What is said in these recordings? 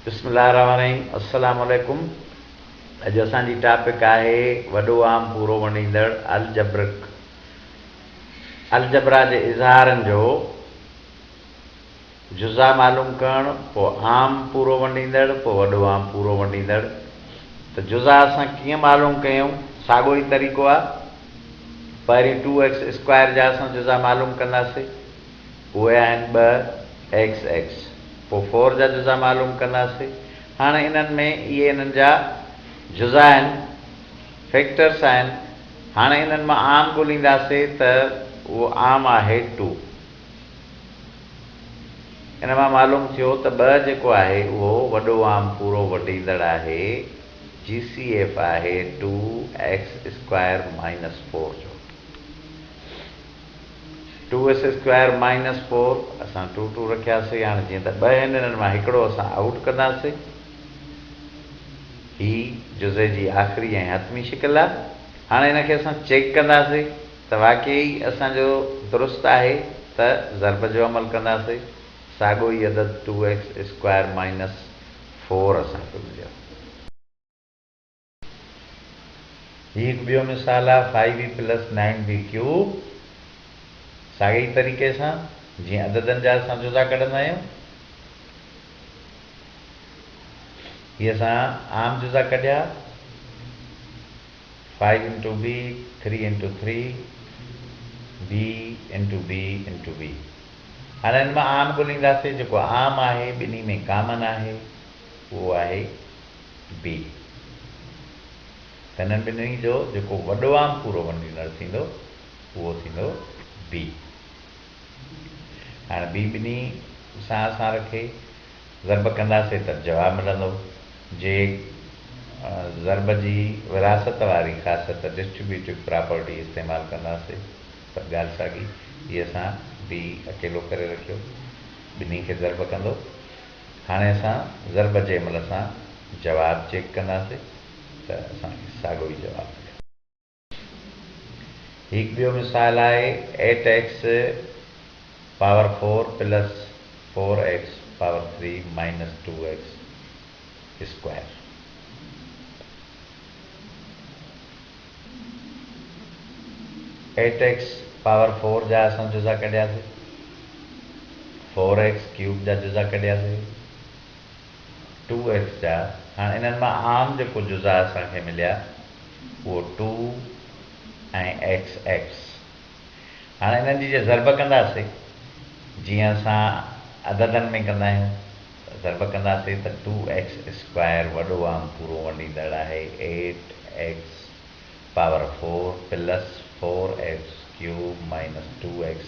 बिस्मिल्लाहिर्रहमानिर्रहीम। अस्सलाम वालेकुम। अॼु असांजी टॉपिक आहे वॾो आम पूरो वंडींदड़ अलजबरा जे इज़हारनि जो जुज़ा मालूम करणु, पोइ आम पूरो वंडींदड़, पोइ वॾो आम पूरो वंडींदड़। त जुज़ा असां कीअं मालूम कयूं? साॻियो ई तरीक़ो आहे। पहिरीं 2x² जा असां जुज़ा मालूम कंदासीं, उहे आहिनि 2x। पोइ 4 जा जुज़ा मालूम कंदासीं। हाणे इन्हनि में इहे इन्हनि जा जुज़ा आहिनि, फैक्टर्स आहिनि। हाणे इन्हनि मां आम ॻोल्हींदासीं त उहो आम आहे 2। इन मां मालूम थियो त 2 जेको आहे उहो वॾो आम पूरो वंडींदड़ आहे। GCF आहे 2x² - 4 जो। 2x² - 4 असां 2 रखियासीं। हाणे जीअं त 2 आहिनि, इन्हनि मां हिकिड़ो असां आउट कंदासीं। ही जुज़े जी आख़िरी ऐं हतमी शिकिल आहे। हाणे हिनखे असां चेक कंदासीं त वाक़ई असांजो दुरुस्तु आहे त ज़रब जो अमल कंदासीं। साॻियो ई अदद 2x² - 4 असांखे मिलियो। हीउ हिकु ॿियो मिसाल आहे 5b + 9b³। साॻे ई तरीक़े सां जीअं अददनि जा असां जुज़ा कढंदा आहियूं, हीअ असां आम जुज़ा कढिया 5 × b, 3 × 3, b × b × b। हाणे हिन मां आम ॻोल्हींदासीं। जेको आम आहे ॿिन्ही में कामन आहे, उहो आहे b। त हिननि ॿिन्ही जो जेको वॾो आम पूरो वंडींदड़ थींदो, उहो थींदो b। हाणे ॿी ॿिन्ही सां असां रखे ज़रब कंदासीं त जवाबु मिलंदो। जे ज़रब जी विरासत वारी ख़ासियत डिस्ट्रीब्यूटिव प्रॉपर्टी इस्तेमालु कंदासीं त ॻाल्हि साॻी। हीअ असां बी अकेलो करे रखियो, ॿिन्ही खे ज़रब कंदो। हाणे असां ज़रब जे महिल असां जवाबु चेक कंदासीं त असांखे साॻियो ई जवाबु मिलियो। हिकु ॿियो मिसाल आहे 8x ^ 4 + 4x ^ 3 - 2x²। 8x ^ 4 जा असां जुज़ा कढियासीं, 4x³ जा जुज़ा कढियासीं, 2x जा। हाणे इन्हनि मां आम जेको जुज़ा असांखे मिलिया उहो 2 ऐं x। हाणे इन्हनि जी जे ज़रब कंदासीं, जीअं असां अददनि में कंदा आहियूं, ज़रब कंदासीं त 2x² वॾो आम पूरो वंडींदड़ आहे 8x ^ 4 + 4x³ - 2x²।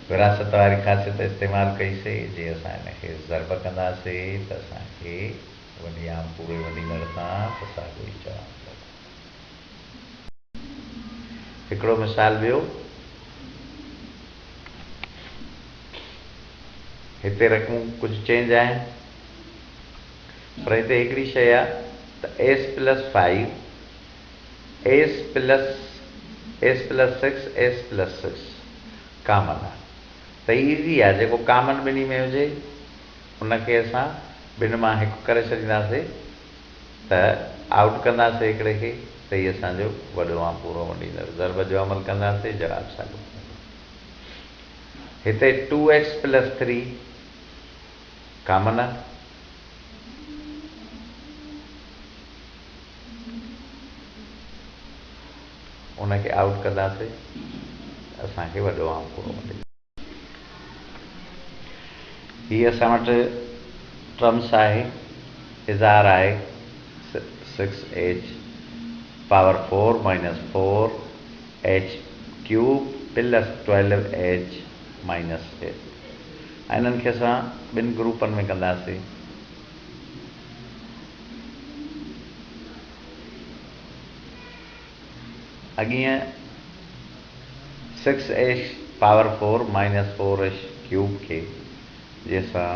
विरासत वारी ख़ासियत इस्तेमालु कईसीं। जे असां हिनखे ज़रब कंदासीं त असांखे वॾे आम पूरे वंडींदड़ सां त साॻियो ई जवाबु मिलंदो। हिकिड़ो मिसाल ॿियो, हिते रक़मूं कुझु चेंज आहिनि, पर हिते हिकिड़ी शइ आहे त s + 5, s + 6 कामन आहे। त ईज़ी आहे, जेको कामन ॿिन्ही में हुजे उनखे असां ॿिनि मां हिकु करे छॾींदासीं त आउट कंदासीं हिकिड़े खे, त हीअ असांजो वॾो आम पूरो वंडींदड़। ज़रब जो अमल कंदासीं, जवाबु साॻियो मिलंदो। हिते 2x + 3 कामन आहे, उनखे आउट कंदासीं, असांखे वॾो आम पूरो वंडींदड़। हीअ असां वटि टर्म्स आहे, इज़हार आहे 6h ^ 4 - 4h³ + 12h - 8। इन्हनि खे असां ॿिनि ग्रुपनि में कंदासीं। अॻियां 6h ^ 4 - 4h³ खे जे असां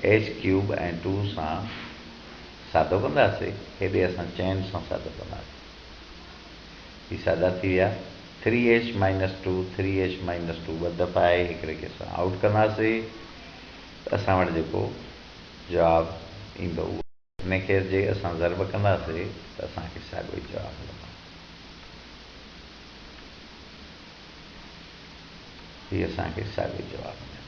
h³ ऐं 2 सां सादो कंदासीं, हेॾे असां चैन सां सादो कंदासीं। हीअ सादा थी विया। 3h माइनस 2 3h माइनस 2 ॿ दफ़ा आहे, हिकिड़े खे असां आउट कंदासीं त असां वटि जेको जवाबु ईंदो उहो हिन खे जे असां ज़र्ब कंदासीं त असांखे साॻियो ई जवाबु मिलंदो। हीअ असांखे साॻियो जवाबु मिलंदो।